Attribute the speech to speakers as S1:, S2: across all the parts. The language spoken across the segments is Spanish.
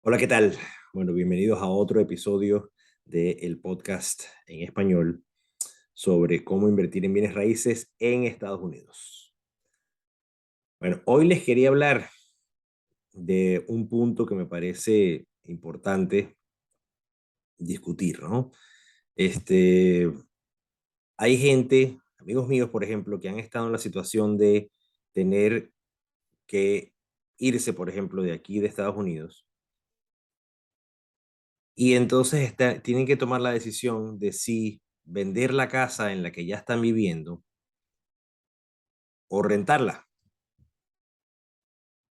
S1: Hola, ¿qué tal? Bueno, bienvenidos a otro episodio del podcast en español sobre cómo invertir en bienes raíces en Estados Unidos. Bueno, hoy les quería hablar de un punto que me parece importante discutir, ¿no? Este, Hay gente, amigos míos, por ejemplo, que han estado en la situación de tener que irse, por ejemplo, de aquí de Estados Unidos. Y entonces tienen que tomar la decisión de si vender la casa en la que ya están viviendo o rentarla.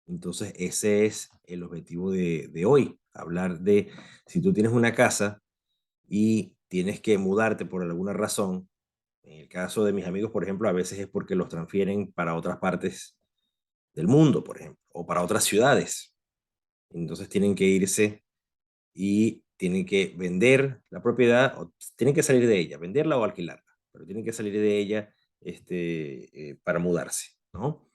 S1: Entonces ese es el objetivo de hoy, hablar de si tú tienes una casa y tienes que mudarte por alguna razón. En el caso de mis amigos, por ejemplo, a veces es porque los transfieren para otras partes del mundo, por ejemplo, o para otras ciudades. Entonces tienen que irse y tienen que vender la propiedad o tienen que salir de ella, venderla o alquilarla, pero tienen que salir de ella para mudarse, ¿no?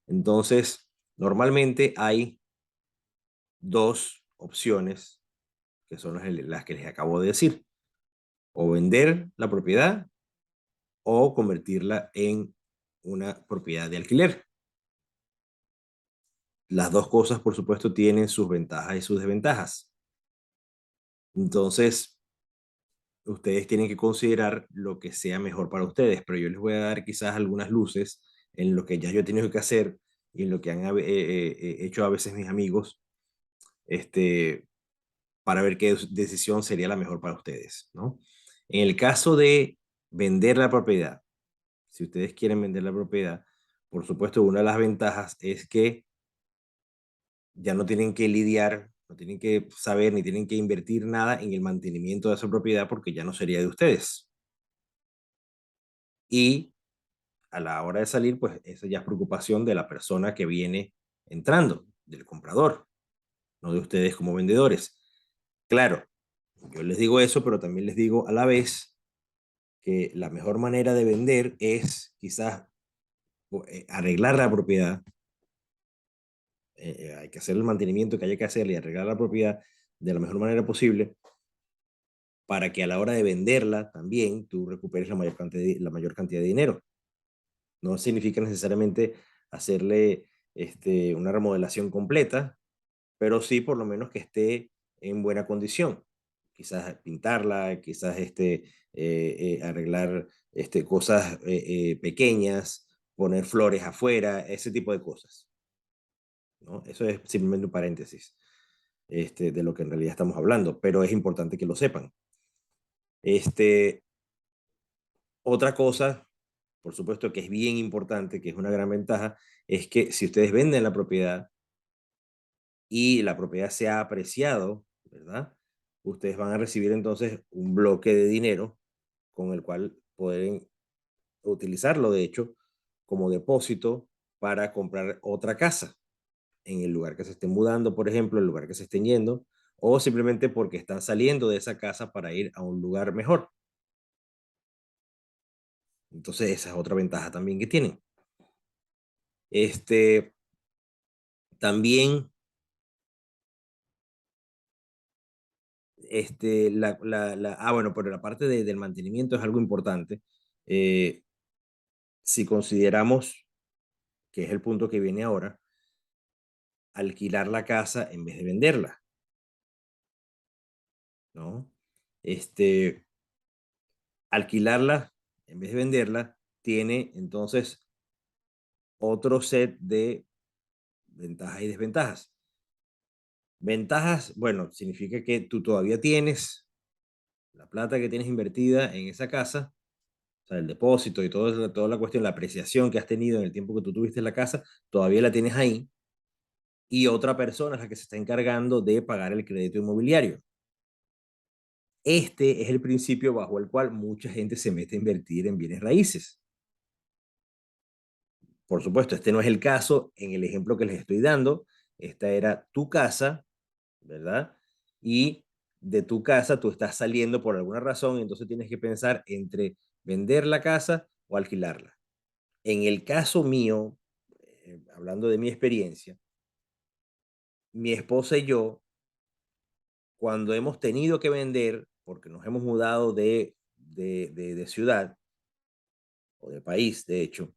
S1: Entonces, normalmente hay dos opciones que son las que les acabo de decir, o vender la propiedad o convertirla en una propiedad de alquiler. Las dos cosas, por supuesto, tienen sus ventajas y sus desventajas. Entonces, ustedes tienen que considerar lo que sea mejor para ustedes, pero yo les voy a dar quizás algunas luces en lo que ya yo he tenido que hacer y en lo que han hecho a veces mis amigos, este, para ver qué decisión sería la mejor para ustedes, ¿no? En el caso de vender la propiedad, si ustedes quieren vender la propiedad, por supuesto, una de las ventajas es que ya no tienen que lidiar, no tienen que saber ni tienen que invertir nada en el mantenimiento de esa propiedad porque ya no sería de ustedes. Y a la hora de salir, pues esa ya es preocupación de la persona que viene entrando, del comprador, no de ustedes como vendedores. Claro, yo les digo eso, pero también les digo a la vez que la mejor manera de vender es quizás arreglar la propiedad. Hay que hacer el mantenimiento que haya que hacer y arreglar la propiedad de la mejor manera posible para que a la hora de venderla también tú recuperes la mayor cantidad de dinero. No significa necesariamente hacerle una remodelación completa, pero sí por lo menos que esté en buena condición. Quizás pintarla, quizás arreglar cosas pequeñas, poner flores afuera, ese tipo de cosas, ¿no? Eso es simplemente un paréntesis de lo que en realidad estamos hablando, pero es importante que lo sepan. Este, Otra cosa, por supuesto que es bien importante, que es una gran ventaja, es que si ustedes venden la propiedad y la propiedad se ha apreciado, ¿verdad? Ustedes van a recibir entonces un bloque de dinero con el cual pueden utilizarlo, de hecho, como depósito para comprar otra casa en el lugar que se estén mudando, por ejemplo, el lugar que se estén yendo, o simplemente porque están saliendo de esa casa para ir a un lugar mejor. Entonces, esa es otra ventaja también que tienen. Este, También, bueno, pero la parte del mantenimiento es algo importante. Eh, si consideramos, que es el punto que viene ahora, alquilar la casa en vez de venderla, ¿no? Este, Alquilarla en vez de venderla tiene entonces otro set de ventajas y desventajas. Ventajas, bueno, significa que tú todavía tienes la plata que tienes invertida en esa casa, o sea, el depósito y toda la cuestión, la apreciación que has tenido en el tiempo que tú tuviste en la casa, todavía la tienes ahí, y otra persona es la que se está encargando de pagar el crédito inmobiliario. Este es el principio bajo el cual mucha gente se mete a invertir en bienes raíces. Por supuesto, este no es el caso en el ejemplo que les estoy dando. Esta era tu casa, ¿verdad? Y de tu casa tú estás saliendo por alguna razón, entonces tienes que pensar entre vender la casa o alquilarla. En el caso mío, hablando de mi experiencia, mi esposa y yo cuando hemos tenido que vender, porque nos hemos mudado de ciudad o de país, de hecho,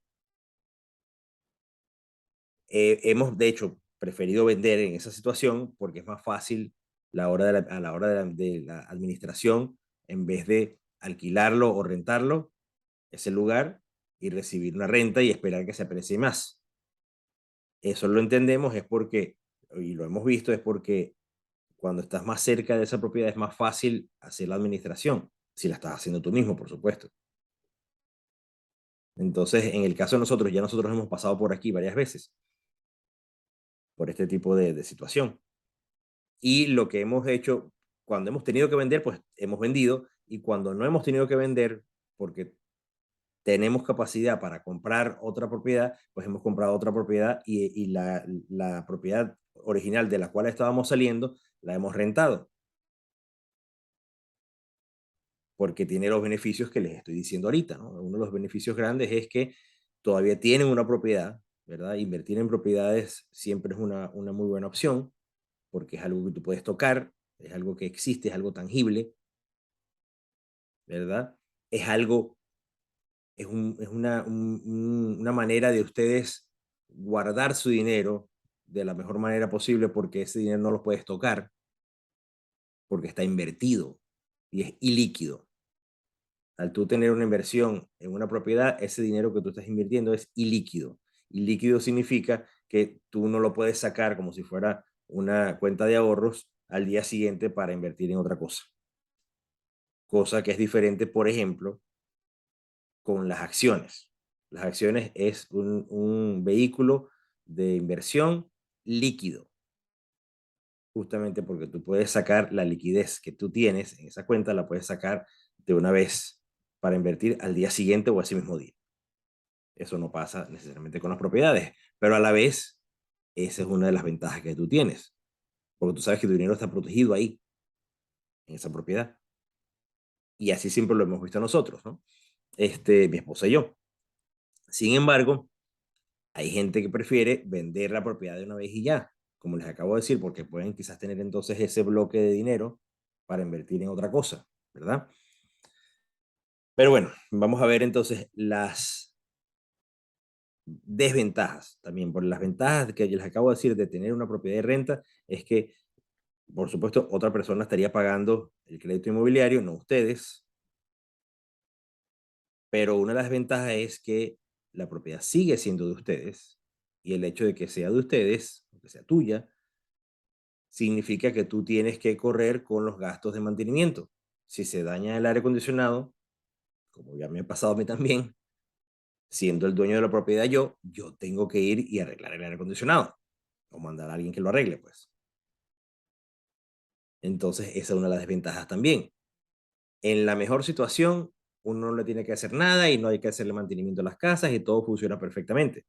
S1: hemos de hecho preferido vender en esa situación porque es más fácil a la hora de la administración, en vez de alquilarlo o rentarlo, ese lugar y recibir una renta y esperar que se aprecie más. Eso lo entendemos es porque, y lo hemos visto, es porque cuando estás más cerca de esa propiedad es más fácil hacer la administración, si la estás haciendo tú mismo, por supuesto. Entonces, en el caso de nosotros, ya nosotros hemos pasado por aquí varias veces, por este tipo de situación. Y lo que hemos hecho, cuando hemos tenido que vender, pues hemos vendido, y cuando no hemos tenido que vender, porque tenemos capacidad para comprar otra propiedad, pues hemos comprado otra propiedad y la propiedad original de la cual estábamos saliendo, la hemos rentado, porque tiene los beneficios que les estoy diciendo ahorita, ¿no? Uno de los beneficios grandes es que todavía tienen una propiedad, ¿verdad? Invertir en propiedades siempre es una muy buena opción, porque es algo que tú puedes tocar, es algo que existe, es algo tangible, ¿verdad? Es algo, una manera de ustedes guardar su dinero de la mejor manera posible, porque ese dinero no lo puedes tocar, porque está invertido y es ilíquido. Al tú tener una inversión en una propiedad, ese dinero que tú estás invirtiendo es ilíquido. Ilíquido significa que tú no lo puedes sacar como si fuera una cuenta de ahorros al día siguiente para invertir en otra cosa. Cosa que es diferente, por ejemplo, con las acciones. Las acciones es un vehículo de inversión líquido, justamente porque tú puedes sacar la liquidez que tú tienes en esa cuenta, la puedes sacar de una vez para invertir al día siguiente o ese mismo día. Eso no pasa necesariamente con las propiedades, pero a la vez, esa es una de las ventajas que tú tienes, porque tú sabes que tu dinero está protegido ahí, en esa propiedad. Y así siempre lo hemos visto nosotros, ¿no? Mi esposa y yo. Sin embargo, hay gente que prefiere vender la propiedad de una vez y ya, como les acabo de decir, porque pueden quizás tener entonces ese bloque de dinero para invertir en otra cosa, ¿verdad? Pero bueno, vamos a ver entonces las desventajas también. Por las ventajas que les acabo de decir de tener una propiedad de renta es que, por supuesto, otra persona estaría pagando el crédito inmobiliario, no ustedes, pero una de las ventajas es que la propiedad sigue siendo de ustedes y el hecho de que sea de ustedes, que sea tuya, significa que tú tienes que correr con los gastos de mantenimiento. Si se daña el aire acondicionado, como ya me ha pasado a mí también, siendo el dueño de la propiedad yo tengo que ir y arreglar el aire acondicionado o mandar a alguien que lo arregle, pues. Entonces, esa es una de las desventajas también. En la mejor situación, uno no le tiene que hacer nada y no hay que hacerle mantenimiento a las casas y todo funciona perfectamente.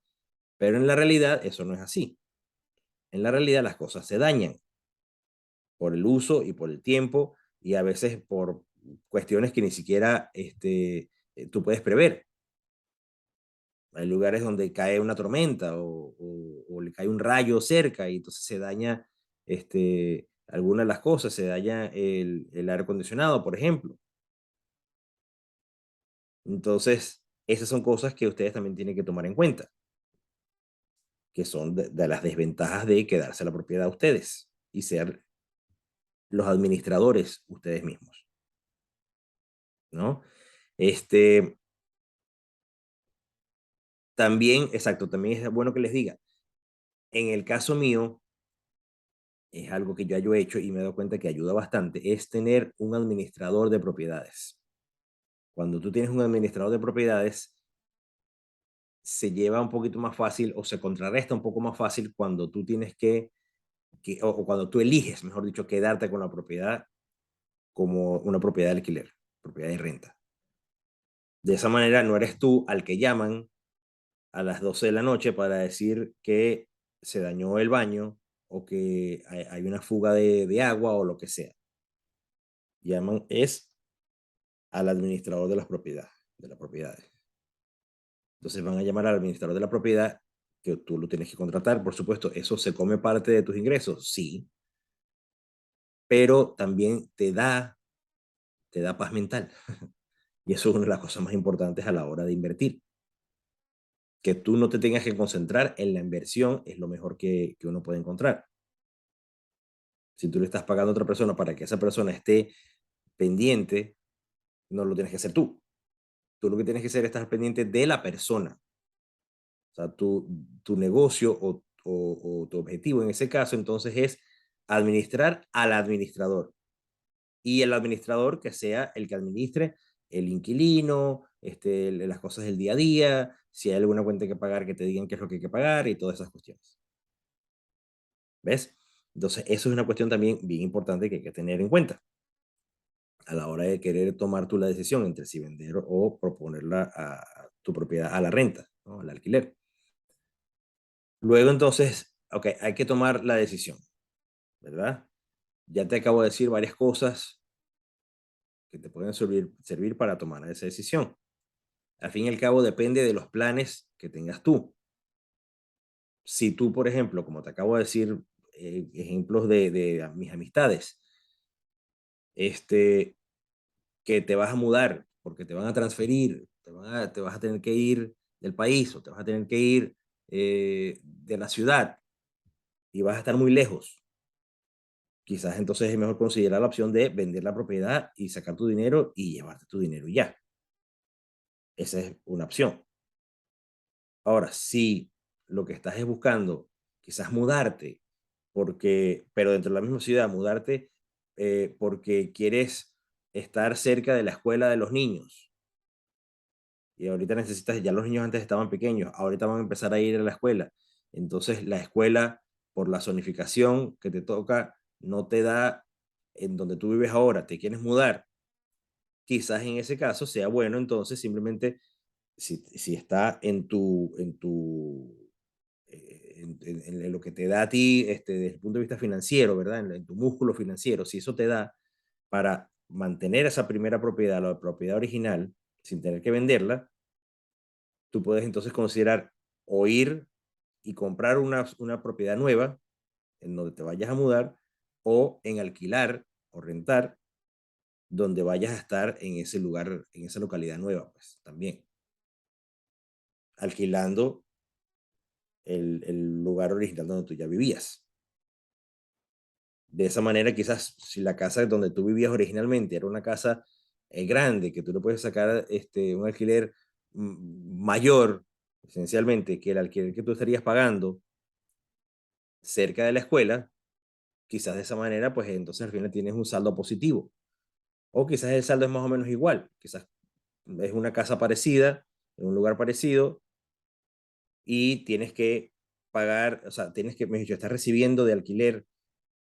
S1: Pero en la realidad, eso no es así. En la realidad, las cosas se dañan por el uso y por el tiempo y a veces por cuestiones que ni siquiera tú puedes prever. Hay lugares donde cae una tormenta o le cae un rayo cerca y entonces se daña alguna de las cosas, se daña el aire acondicionado, por ejemplo. Entonces, esas son cosas que ustedes también tienen que tomar en cuenta, que son de las desventajas de quedarse la propiedad a ustedes y ser los administradores ustedes mismos, ¿no? Este, También, exacto, también es bueno que les diga, en el caso mío, es algo que yo he hecho y me he dado cuenta que ayuda bastante, es tener un administrador de propiedades. Cuando tú tienes un administrador de propiedades, se lleva un poquito más fácil o se contrarresta un poco más fácil cuando tú tienes o cuando tú eliges, mejor dicho, quedarte con la propiedad como una propiedad de alquiler, propiedad de renta. De esa manera no eres tú al que llaman a las 12 de la noche para decir que se dañó el baño o que hay una fuga de agua o lo que sea. Llaman es al administrador de las propiedades, de las propiedades. Entonces van a llamar al administrador de la propiedad, que tú lo tienes que contratar, por supuesto. ¿Eso se come parte de tus ingresos? Sí, pero también te da paz mental. Y eso es una de las cosas más importantes a la hora de invertir. Que tú no te tengas que concentrar en la inversión es lo mejor que uno puede encontrar. Si tú le estás pagando a otra persona para que esa persona esté pendiente, no lo tienes que hacer tú. Tú lo que tienes que hacer es estar pendiente de la persona. O sea, tu negocio o tu objetivo en ese caso entonces es administrar al administrador. Y el administrador que sea el que administre el inquilino, las cosas del día a día, si hay alguna cuenta que pagar, que te digan qué es lo que hay que pagar y todas esas cuestiones. ¿Ves? Entonces, eso es una cuestión también bien importante que hay que tener en cuenta a la hora de querer tomar tú la decisión entre si vender o proponerla a tu propiedad a la renta, ¿no? Al alquiler. Luego, entonces, ok, hay que tomar la decisión, ¿verdad? Ya te acabo de decir varias cosas que te pueden servir para tomar esa decisión. Al fin y al cabo, depende de los planes que tengas tú. Si tú, por ejemplo, como te acabo de decir, ejemplos de mis amistades, este, que te vas a mudar porque te van a transferir, te vas a tener que ir del país o te vas a tener que ir de la ciudad y vas a estar muy lejos. Quizás entonces es mejor considerar la opción de vender la propiedad y sacar tu dinero y llevarte tu dinero y ya. Esa es una opción. Ahora, si lo que estás es buscando quizás mudarte, pero dentro de la misma ciudad, mudarte porque quieres estar cerca de la escuela de los niños y ahorita necesitas, ya los niños antes estaban pequeños, ahorita van a empezar a ir a la escuela. Entonces la escuela, por la zonificación que te toca, no te da en donde tú vives ahora, te quieres mudar. Quizás en ese caso sea bueno entonces simplemente si está en lo que te da a ti desde el punto de vista financiero, ¿verdad? En tu músculo financiero, si eso te da para mantener esa primera propiedad, la propiedad original, sin tener que venderla, tú puedes entonces considerar o ir y comprar una propiedad nueva en donde te vayas a mudar o en alquilar o rentar donde vayas a estar en ese lugar, en esa localidad nueva, pues también alquilando el lugar original donde tú ya vivías. De esa manera, quizás si la casa donde tú vivías originalmente era una casa grande, que tú le puedes sacar un alquiler mayor, esencialmente, que el alquiler que tú estarías pagando cerca de la escuela, quizás de esa manera, pues entonces al final tienes un saldo positivo. O quizás el saldo es más o menos igual, quizás es una casa parecida, en un lugar parecido, y tienes que pagar, o sea, tienes que, me dicho, estás recibiendo de alquiler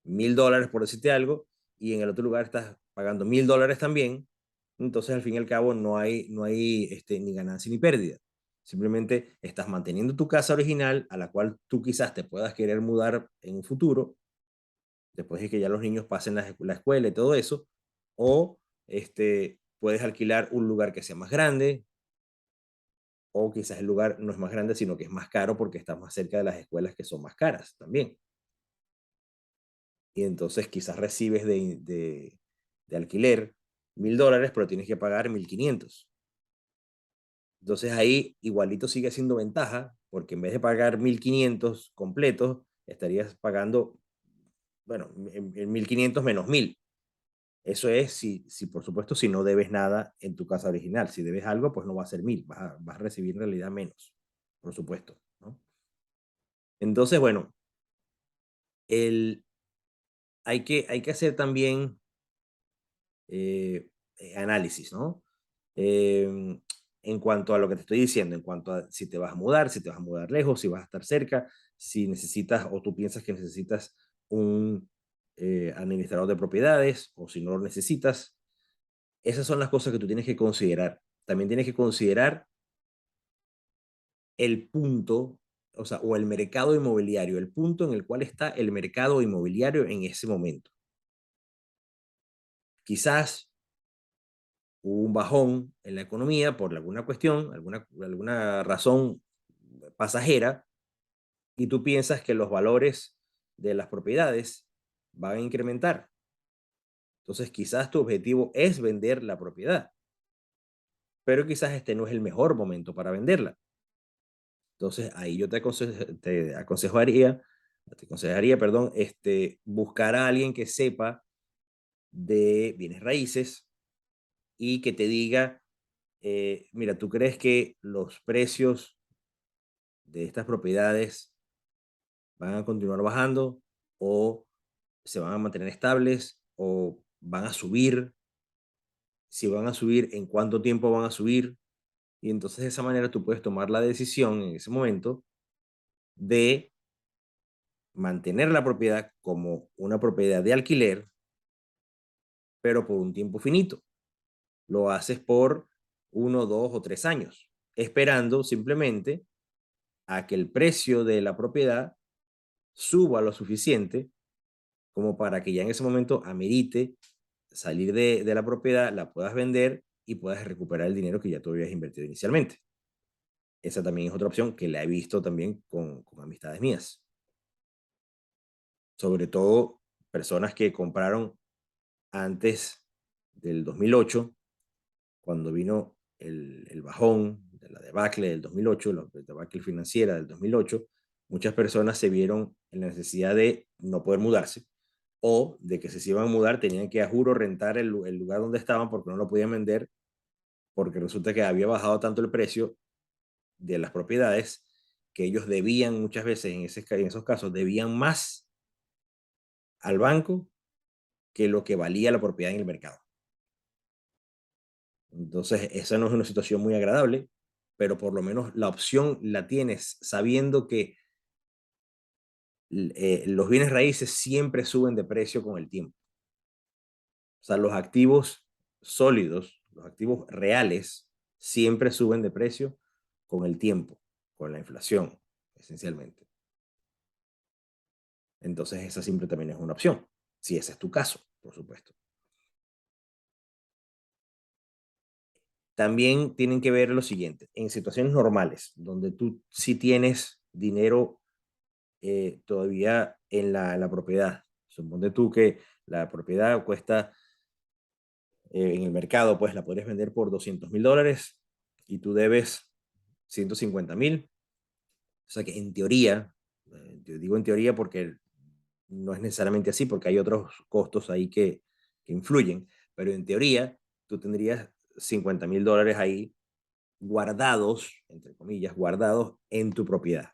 S1: $1,000 por decirte algo, y en el otro lugar estás pagando $1,000 también, entonces al fin y al cabo no hay ni ganancia ni pérdida. Simplemente estás manteniendo tu casa original a la cual tú quizás te puedas querer mudar en un futuro, después de que ya los niños pasen la escuela y todo eso, o puedes alquilar un lugar que sea más grande, o quizás el lugar no es más grande, sino que es más caro porque estás más cerca de las escuelas que son más caras también. Y entonces quizás recibes de alquiler $1,000, pero tienes que pagar 1,500. Entonces ahí igualito sigue siendo ventaja, porque en vez de pagar 1,500 completos, estarías pagando, bueno, en 1,500 menos 1,000. Eso es si, por supuesto, si no debes nada en tu casa original. Si debes algo, pues no va a ser 1,000, vas a recibir en realidad menos, por supuesto, ¿no? Entonces, bueno, el, hay que hacer también análisis, ¿no? Em, en cuanto a lo que te estoy diciendo, en cuanto a si te vas a mudar, si te vas a mudar lejos, si vas a estar cerca, si necesitas o tú piensas que necesitas un administrador de propiedades o si no lo necesitas. Esas son las cosas que tú tienes que considerar. También tienes que considerar el punto, o sea, o el mercado inmobiliario, el punto en el cual está el mercado inmobiliario en ese momento. Quizás hubo un bajón en la economía por alguna cuestión, alguna razón pasajera, y tú piensas que los valores de las propiedades van a incrementar. Entonces, quizás tu objetivo es vender la propiedad, pero quizás este no es el mejor momento para venderla. Entonces, ahí yo te aconsejaría, perdón, buscar a alguien que sepa de bienes raíces y que te diga, mira, ¿tú crees que los precios de estas propiedades van a continuar bajando o se van a mantener estables o van a subir? Si van a subir, ¿en cuánto tiempo van a subir? Y entonces de esa manera tú puedes tomar la decisión en ese momento de mantener la propiedad como una propiedad de alquiler, pero por un tiempo finito. Lo haces por 1, 2 o 3 años, esperando simplemente a que el precio de la propiedad suba lo suficiente como para que ya en ese momento amerite salir de la propiedad, la puedas vender y puedas recuperar el dinero que ya tú habías invertido inicialmente. Esa también es otra opción que la he visto también con amistades mías. Sobre todo personas que compraron antes del 2008, cuando vino el bajón, de la debacle del 2008, la debacle financiera del 2008, muchas personas se vieron en la necesidad de no poder mudarse o de que si se iban a mudar tenían que a juro rentar el lugar donde estaban porque no lo podían vender, porque resulta que había bajado tanto el precio de las propiedades que ellos debían muchas veces, en esos casos, debían más al banco que lo que valía la propiedad en el mercado. Entonces, esa no es una situación muy agradable, pero por lo menos la opción la tienes sabiendo que los bienes raíces siempre suben de precio con el tiempo. O sea, los activos sólidos, los activos reales, siempre suben de precio con el tiempo, con la inflación, esencialmente. Entonces, esa siempre también es una opción, si ese es tu caso, por supuesto. También tienen que ver lo siguiente, en situaciones normales, donde tú sí tienes dinero todavía en la propiedad. Supone tú que la propiedad cuesta en el mercado, pues la podrías vender por $200,000 y tú debes 150,000. O sea que en teoría, yo digo en teoría porque no es necesariamente así, porque hay otros costos ahí que influyen, pero en teoría tú tendrías $50,000 ahí guardados, entre comillas, guardados en tu propiedad,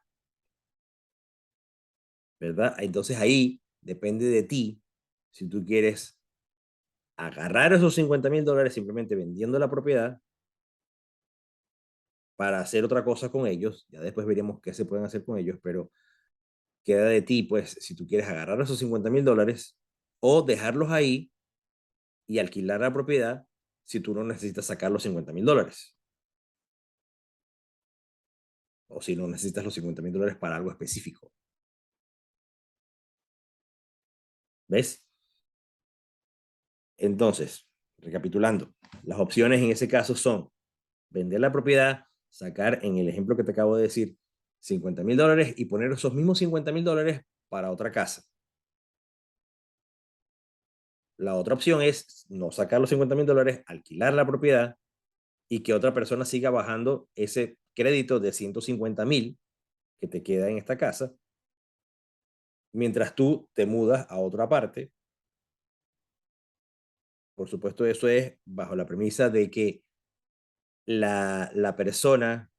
S1: ¿verdad? Entonces ahí depende de ti si tú quieres agarrar esos $50,000 simplemente vendiendo la propiedad para hacer otra cosa con ellos. Ya después veremos qué se pueden hacer con ellos, pero queda de ti, pues, si tú quieres agarrar esos $50,000 o dejarlos ahí y alquilar la propiedad si tú no necesitas sacar los $50,000 o si no necesitas los $50,000 para algo específico. ¿Ves? Entonces, recapitulando, las opciones en ese caso son vender la propiedad, sacar en el ejemplo que te acabo de decir $50,000 y poner esos mismos $50,000 para otra casa. La otra opción es no sacar los $50,000, alquilar la propiedad y que otra persona siga bajando ese crédito de 150,000 que te queda en esta casa, mientras tú te mudas a otra parte. Por supuesto, eso es bajo la premisa de que la persona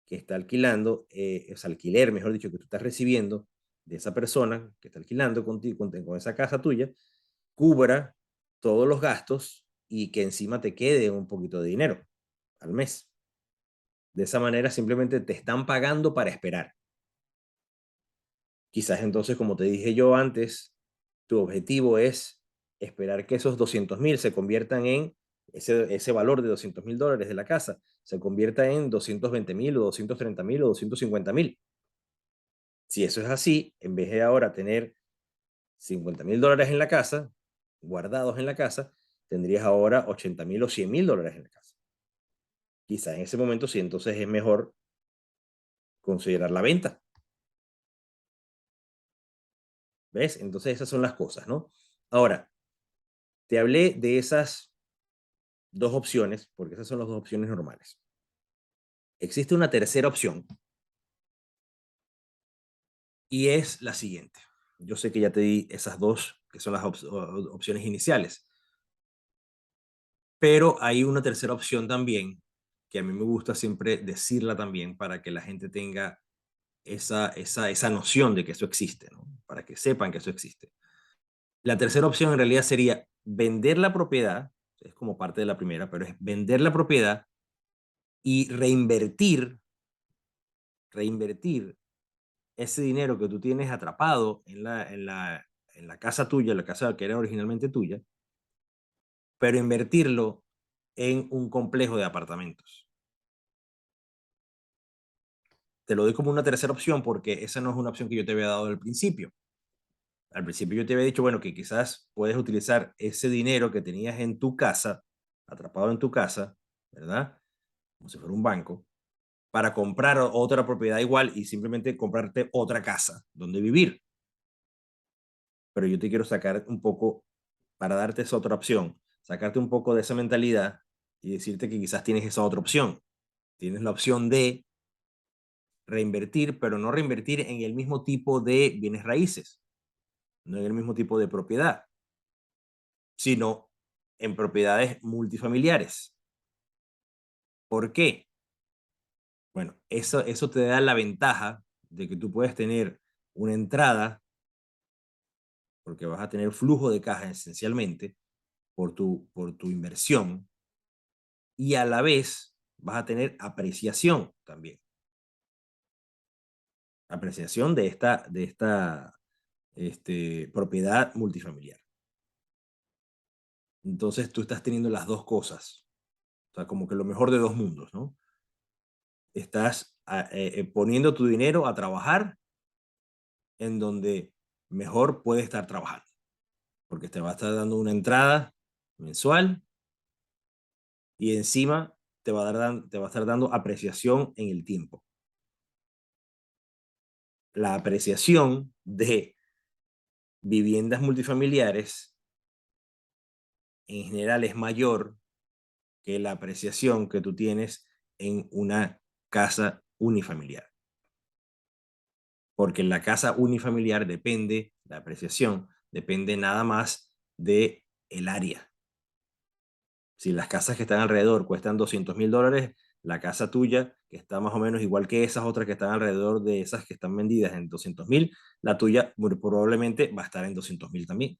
S1: que está alquilando, es alquiler, mejor dicho, que tú estás recibiendo de esa persona que está alquilando contigo, con esa casa tuya, cubra todos los gastos y que encima te quede un poquito de dinero al mes. De esa manera simplemente te están pagando para esperar. Quizás entonces, como te dije yo antes, tu objetivo es esperar que esos 200,000 se conviertan en ese valor de $200,000 de la casa, se convierta en 220,000 o 230,000 o 250,000. Si eso es así, en vez de ahora tener $50,000 en la casa, guardados en la casa, tendrías ahora 80,000 o $100,000 en la casa. Quizás en ese momento sí, entonces es mejor considerar la venta. ¿Ves? Entonces esas son las cosas, ¿no? Ahora, Te hablé de esas dos opciones, porque esas son las dos opciones normales. Existe una tercera opción y es la siguiente. Yo sé que ya te di esas dos, que son las opciones iniciales, pero hay una tercera opción también, que a mí me gusta siempre decirla también para que la gente tenga esa noción de que eso existe, ¿no? Para que sepan que eso existe. La tercera opción en realidad sería vender la propiedad, es como parte de la primera, pero es vender la propiedad y reinvertir ese dinero que tú tienes atrapado en la casa tuya, la casa que era originalmente tuya, pero invertirlo en un complejo de apartamentos. Te lo doy como una tercera opción porque esa no es una opción que yo te había dado al principio. Al principio yo te había dicho, bueno, que quizás puedes utilizar ese dinero que tenías en tu casa, atrapado en tu casa, ¿verdad? Como si fuera un banco, para comprar otra propiedad igual y simplemente comprarte otra casa donde vivir. Pero yo te quiero sacar un poco, para darte esa otra opción, sacarte un poco de esa mentalidad y decirte que quizás tienes esa otra opción. Tienes la opción de reinvertir, pero no reinvertir en el mismo tipo de bienes raíces, no en el mismo tipo de propiedad, sino en propiedades multifamiliares. ¿Por qué? Bueno, eso te da la ventaja de que tú puedes tener una entrada, porque vas a tener flujo de caja esencialmente por tu inversión, y a la vez vas a tener apreciación también. Apreciación de esta propiedad multifamiliar. Entonces tú estás teniendo las dos cosas, o sea, como que lo mejor de dos mundos, ¿no? Estás poniendo tu dinero a trabajar en donde mejor puede estar trabajando, porque te va a estar dando una entrada mensual y encima te va a estar dando apreciación en el tiempo. La apreciación de viviendas multifamiliares en general es mayor que la apreciación que tú tienes en una casa unifamiliar. Porque en la casa unifamiliar la apreciación depende nada más de el área. Si las casas que están alrededor cuestan $200,000, la casa tuya, que está más o menos igual que esas otras que están alrededor de esas que están vendidas en 200,000, la tuya muy probablemente va a estar en 200,000 también.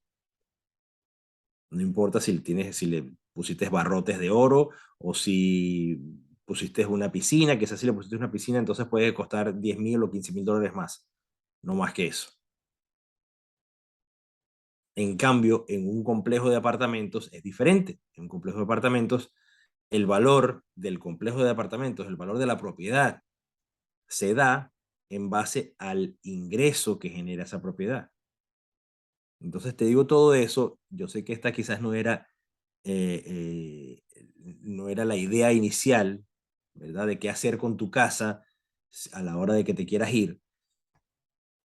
S1: No importa si le pusiste barrotes de oro o si pusiste una piscina, quizás si le pusiste una piscina, entonces puede costar 10,000 o $15,000 más, no más que eso. En cambio, en un complejo de apartamentos es diferente. En un complejo de apartamentos, el valor del complejo de apartamentos, el valor de la propiedad, se da en base al ingreso que genera esa propiedad. Entonces te digo todo eso, yo sé que esta quizás no era la idea inicial, ¿verdad? De qué hacer con tu casa a la hora de que te quieras ir,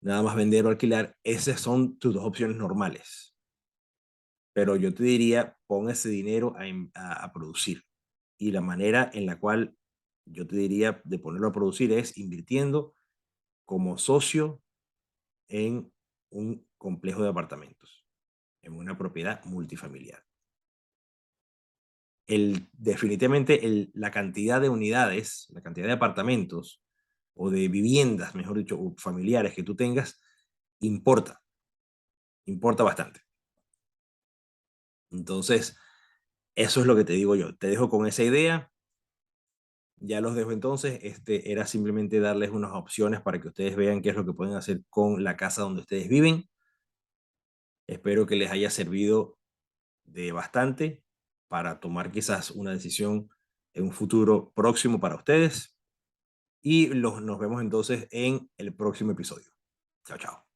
S1: nada más vender o alquilar, esas son tus dos opciones normales. Pero yo te diría, pon ese dinero a producir. Y la manera en la cual yo te diría de ponerlo a producir es invirtiendo como socio en un complejo de apartamentos, en una propiedad multifamiliar. Definitivamente la cantidad de unidades, la cantidad de apartamentos o de viviendas, mejor dicho, o familiares que tú tengas, importa, importa bastante. Entonces, eso es lo que te digo yo. Te dejo con esa idea. Ya los dejo entonces. Era simplemente darles unas opciones para que ustedes vean qué es lo que pueden hacer con la casa donde ustedes viven. Espero que les haya servido de bastante para tomar quizás una decisión en un futuro próximo para ustedes. Y nos vemos entonces en el próximo episodio. Chao, chao.